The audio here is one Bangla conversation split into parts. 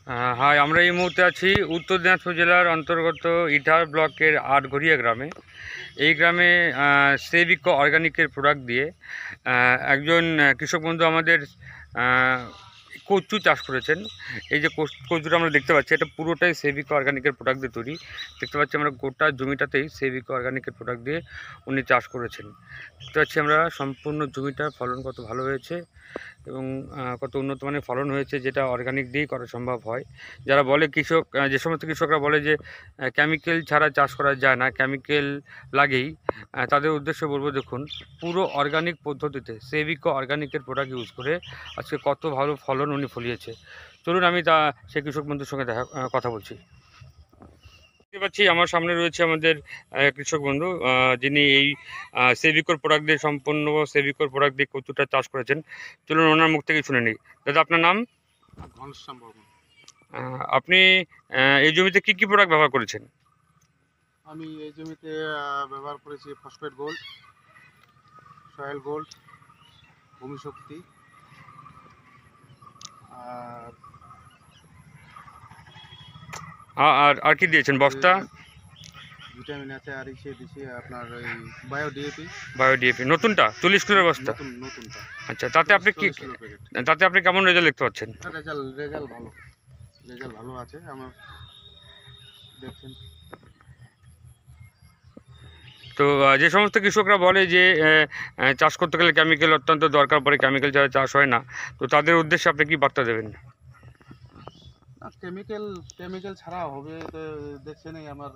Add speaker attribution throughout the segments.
Speaker 1: হাই, আমরা এই মুহূর্তে আছি উত্তর দিনাজপুর জেলার অন্তর্গত ইটাহার ব্লকের আটঘরিয়া গ্রামে। এই গ্রামে সেবিকো অর্গানিকের প্রোডাক্ট দিয়ে একজন কৃষক বন্ধু আমাদের কচু চাষ করেছেন। এই যে কচুটা আমরা দেখতে পাচ্ছি, এটা পুরোটাই সেবিকো অর্গানিকের প্রোডাক্ট দিয়ে তৈরি। দেখতে পাচ্ছি আমরা গোটা জমিটাতেই সেবিকো অর্গানিকের প্রোডাক্ট দিয়ে উনি চাষ করেছেন। দেখতে পাচ্ছি আমরা সম্পূর্ণ জমিটার ফলন কত ভালো হয়েছে এবং কত উন্নত মানের ফলন হয়েছে, যেটা অর্গানিক দিয়েই করা সম্ভব হয়। যারা বলে কৃষক, যে সমস্ত কৃষকরা বলে যে কেমিক্যাল ছাড়া চাষ করা যায় না, কেমিক্যাল লাগেই, তাদের উদ্দেশ্যে বলবো, দেখুন পুরো অর্গানিক পদ্ধতিতে সেবিকো অর্গানিকের প্রোডাক্ট ইউজ করে আজকে কত ভালো ফলন উনি ফলিয়েছে। চলুন আমি সেই কৃষক বন্ধুর সঙ্গে কথা বলছি। দেখতে পাচ্ছি আমার সামনে রয়েছে আমাদের কৃষক বন্ধু, যিনি এই সেবিকোর প্রোডাক্ট দিয়ে সম্পূর্ণ সেবিকোর প্রোডাক্ট দিয়ে কচুটা চাষ করেছেন। চলুন ওনার মুখ থেকে শুনে নিই। দাদা, আপনার নাম?
Speaker 2: ঘনশ্যাম বর্মন।
Speaker 1: আপনি এই জমিতে কি কি প্রোডাক্ট ব্যবহার করেছেন?
Speaker 2: আমি এই জমিতে ব্যবহার করেছি ফসফেট গোল্ড, সয়েল গোল্ড, ভূমি শক্তি,
Speaker 1: আর আর কি দিয়েছেন? বস্তা,
Speaker 2: ভিটামিন আছে, আর ইসে দিছি আপনার এই বায়ো ডিএপি।
Speaker 1: নতুনটা 40 কিলোর বস্তা?
Speaker 2: নতুনটা।
Speaker 1: আচ্ছা, তাতে আপনি কেমন রেজাল্ট দেখতে পাচ্ছেন?
Speaker 2: রেজাল্ট ভালো আছে আমার, দেখছেন।
Speaker 1: তো যে সমস্ত কৃষকরা বলে যে চাষ করতে গেলে কেমিক্যাল অত্যন্ত দরকার পড়ে, কেমিক্যাল ছাড়া চাষ হয় না, তো তাদের উদ্দেশ্যে আপনি কি বার্তা দেবেন?
Speaker 2: কেমিক্যাল ছাড়া হবে তো, দেখছেনই আমার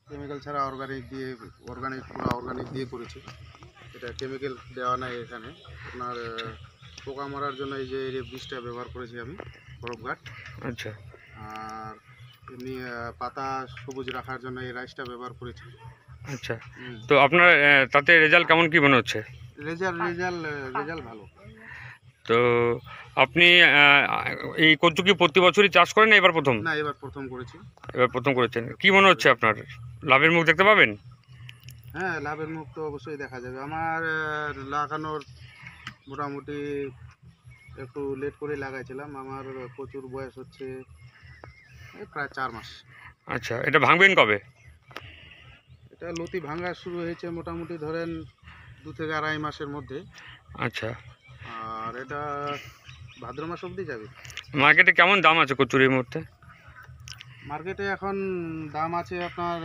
Speaker 2: কেমিক্যাল ছাড়া অর্গানিক দিয়ে করেছি। এটা কেমিক্যাল দেওয়া নাই এখানে। আপনার পোকা মারার জন্য এই যে বীজটা ব্যবহার করেছি আমি, বরফঘাট।
Speaker 1: আচ্ছা।
Speaker 2: আর এমনি পাতা সবুজ রাখার জন্য এই রাইসটা ব্যবহার করেছি।
Speaker 1: আচ্ছা, তো আপনার তাতে রেজাল্ট কেমন, কি মনে হচ্ছে?
Speaker 2: রেজাল্ট ভালো।
Speaker 1: তো আপনি এই কচু কি প্রতি বছরই চাষ করেন না এবার প্রথম?
Speaker 2: না, এবার প্রথম করেছি।
Speaker 1: এবার প্রথম করেছেন, কি মনে হচ্ছে আপনার? লাভের মুখ দেখতে পাবেন?
Speaker 2: হ্যাঁ, লাভের মুখ তো অবশ্যই দেখা যাবে। আমার লাগানোর মোটামুটি একটু লেট করে লাগাইছিলাম। আমার কচুর বয়স হচ্ছে প্রায় 4 মাস।
Speaker 1: আচ্ছা, এটা ভাঙবেন কবে?
Speaker 2: এটা লতি ভাঙা শুরু হয়েছে মোটামুটি ধরেন 2 থেকে 2.5 মাসের মধ্যে।
Speaker 1: আচ্ছা।
Speaker 2: আর এটা ভাদ্র মাস অবধি যাবে।
Speaker 1: মার্কেটে কেমন দাম আছে কচুর এই মুহূর্তে?
Speaker 2: মার্কেটে এখন দাম আছে আপনার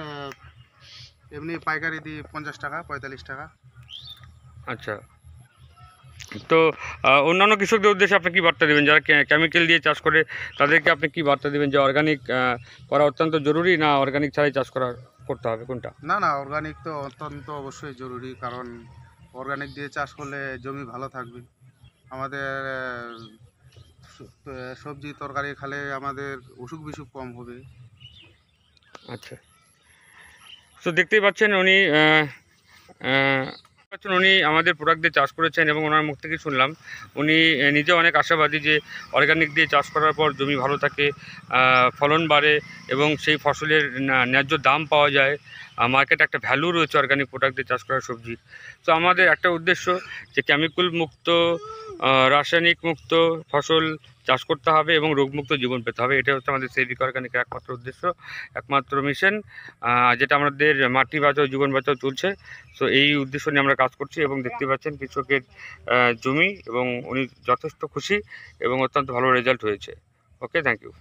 Speaker 2: এমনি পাইকারি দিই 50 টাকা, 45 টাকা।
Speaker 1: আচ্ছা, তো অন্যান্য কৃষকদের উদ্দেশ্যে আপনি কী বার্তা দেবেন যারা কেমিক্যাল দিয়ে চাষ করে? তাদেরকে আপনি কী বার্তা দেবেন যে অর্গানিক করা অত্যন্ত জরুরি, না অর্গানিক ছাড়াই চাষ করতে হবে, কোনটা?
Speaker 2: না, অর্গানিক তো অত্যন্ত অবশ্যই জরুরি। কারণ অর্গানিক দিয়ে চাষ করলে জমি ভালো থাকবে। আমাদের সবজি তরকারি খেলে আমাদের অসুখ বিসুখ কম হবে।
Speaker 1: আচ্ছা, তো দেখতেই পাচ্ছেন উনি আমাদের প্রোডাক্ট দিয়ে চাষ করেছেন এবং ওনার মুখ থেকে শুনলাম উনি নিজে অনেক আশাবাদী যে অর্গানিক দিয়ে চাষ করার পর জমি ভালো থাকে, ফলন বাড়ে এবং সেই ফসলের ন্যায্য দাম পাওয়া যায়। মার্কেটে একটা ভ্যালু রয়েছে অর্গানিক প্রোডাক্ট দিয়ে চাষ করার সবজির। তো আমাদের একটা উদ্দেশ্য যে কেমিক্যাল মুক্ত, রাসায়নিক মুক্ত ফসল চাষ করতে হবে এবং রোগমুক্ত জীবন পেতে হবে। এটা হচ্ছে আমাদের সেবিকো অর্গানিকের একমাত্র উদ্দেশ্য, একমাত্র মিশন, যেটা আমাদের মাটি বাঁচাও জীবন বাঁচাও চলছে। তো এই উদ্দেশ্য নিয়ে আমরা কাজ করছি এবং দেখতে পাচ্ছেন কৃষকের জমি এবং উনি যথেষ্ট খুশি এবং অত্যন্ত ভালো রেজাল্ট হয়েছে। ওকে, থ্যাংক ইউ।